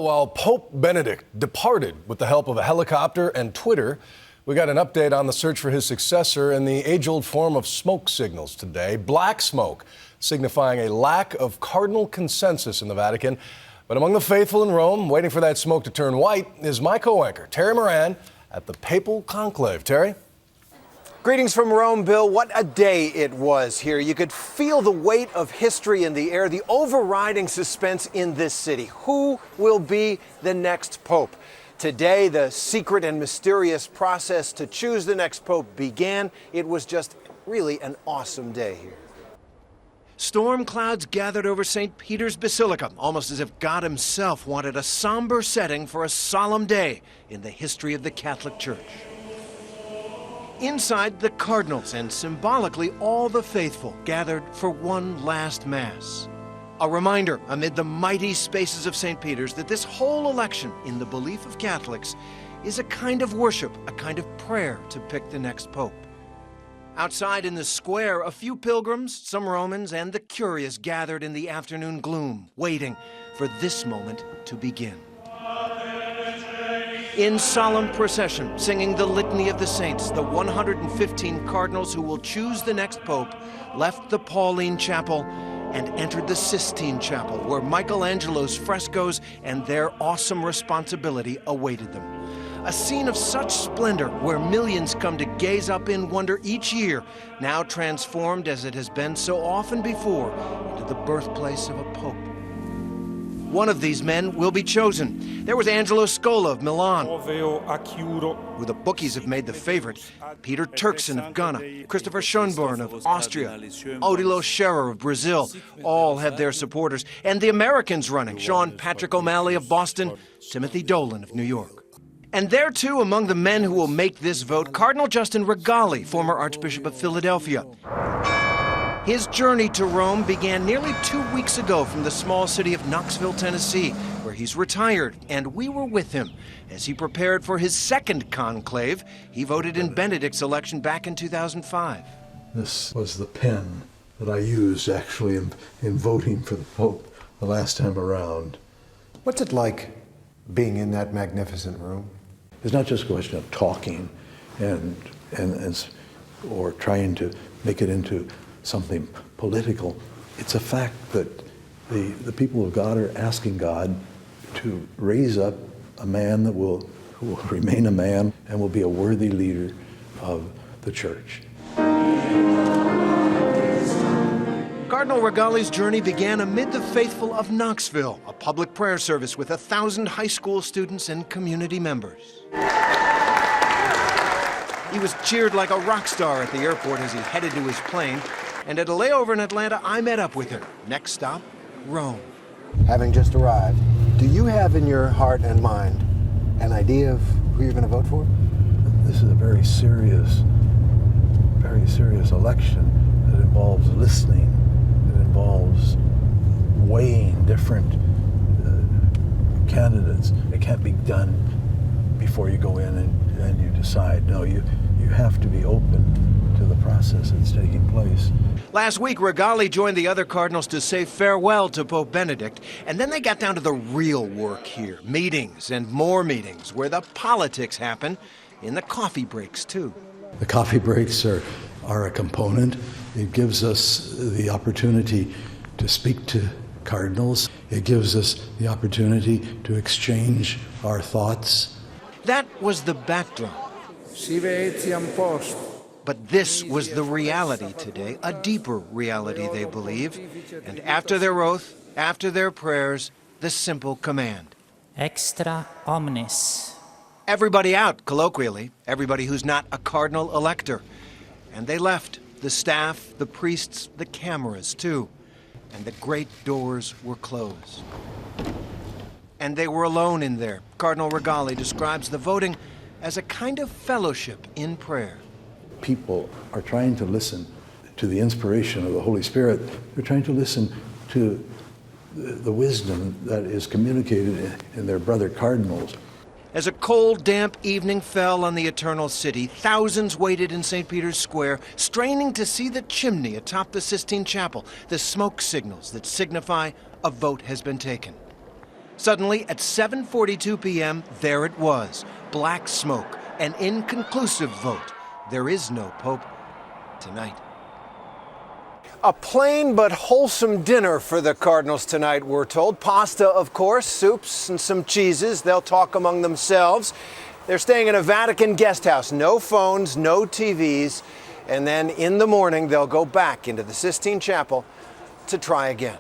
Well, while Pope Benedict departed with the help of a helicopter and Twitter, we got an update on the search for his successor in the age-old form of smoke signals today. Black smoke, signifying a lack of cardinal consensus in the Vatican. But among the faithful in Rome, waiting for that smoke to turn white, is my co-anchor, Terry Moran, at the Papal Conclave. Terry? Greetings from Rome, Bill. What a day it was here. You could feel the weight of history in the air, the overriding suspense in this city. Who will be the next pope? Today, the secret and mysterious process to choose the next pope began. It was just really an awesome day here. Storm clouds gathered over St. Peter's Basilica, almost as if God himself wanted a somber setting for a solemn day in the history of the Catholic Church. Inside, the cardinals and symbolically all the faithful gathered for one last Mass. A reminder amid the mighty spaces of St. Peter's that this whole election, in the belief of Catholics, is a kind of worship, a kind of prayer to pick the next pope. Outside in the square, a few pilgrims, some Romans, and the curious gathered in the afternoon gloom, waiting for this moment to begin. In solemn procession, singing the Litany of the Saints, the 115 cardinals who will choose the next pope left the Pauline Chapel and entered the Sistine Chapel, where Michelangelo's frescoes and their awesome responsibility awaited them. A scene of such splendor where millions come to gaze up in wonder each year, now transformed as it has been so often before into the birthplace of a pope. One of these men will be chosen. There was Angelo Scola of Milan, who the bookies have made the favorite, Peter Turkson of Ghana, Christopher Schönborn of Austria, Odilo Scherer of Brazil, all have their supporters. And the Americans running, Sean Patrick O'Malley of Boston, Timothy Dolan of New York. And there, too, among the men who will make this vote, Cardinal Justin Rigali, former Archbishop of Philadelphia. His journey to Rome began nearly 2 weeks ago from the small city of Knoxville, Tennessee, where he's retired, and we were with him as he prepared for his second conclave. He voted in Benedict's election back in 2005. This was the pen that I used, actually, in voting for the Pope the last time around. What's it like being in that magnificent room? It's not just a question of talking or trying to make it into something political. It's a fact that the people of God are asking God to raise up a man who will remain a man and will be a worthy leader of the church. Cardinal Rigali's journey began amid the faithful of Knoxville, a public prayer service with 1,000 high school students and community members. He was cheered like a rock star at the airport as he headed to his plane. And at a layover in Atlanta, I met up with him. Next stop, Rome. Having just arrived, do you have in your heart and mind an idea of who you're going to vote for? This is a very serious election that involves listening, that involves weighing different candidates. It can't be done before you go in and you decide. No, you have to be open to the process that's taking place. Last week, Rigali joined the other cardinals to say farewell to Pope Benedict, and then they got down to the real work here. Meetings and more meetings, where the politics happen, in the coffee breaks, too. The coffee breaks are a component. It gives us the opportunity to speak to cardinals. It gives us the opportunity to exchange our thoughts. That was the backdrop. But this was the reality today, a deeper reality, they believe. And after their oath, after their prayers, the simple command. Extra omnes. Everybody out, colloquially, everybody who's not a cardinal elector. And they left, the staff, the priests, the cameras, too. And the great doors were closed. And they were alone in there. Cardinal Rigali describes the voting as a kind of fellowship in prayer. People are trying to listen to the inspiration of the Holy Spirit. They're trying to listen to the wisdom that is communicated in their brother cardinals. As a cold, damp evening fell on the Eternal City, thousands waited in St. Peter's Square, straining to see the chimney atop the Sistine Chapel, the smoke signals that signify a vote has been taken. Suddenly, at 7:42 p.m., there it was. Black smoke, an inconclusive vote. There is no Pope tonight. A plain but wholesome dinner for the Cardinals tonight, we're told. Pasta, of course, soups and some cheeses. They'll talk among themselves. They're staying in a Vatican guest house. No phones, no TVs. And then in the morning, they'll go back into the Sistine Chapel to try again.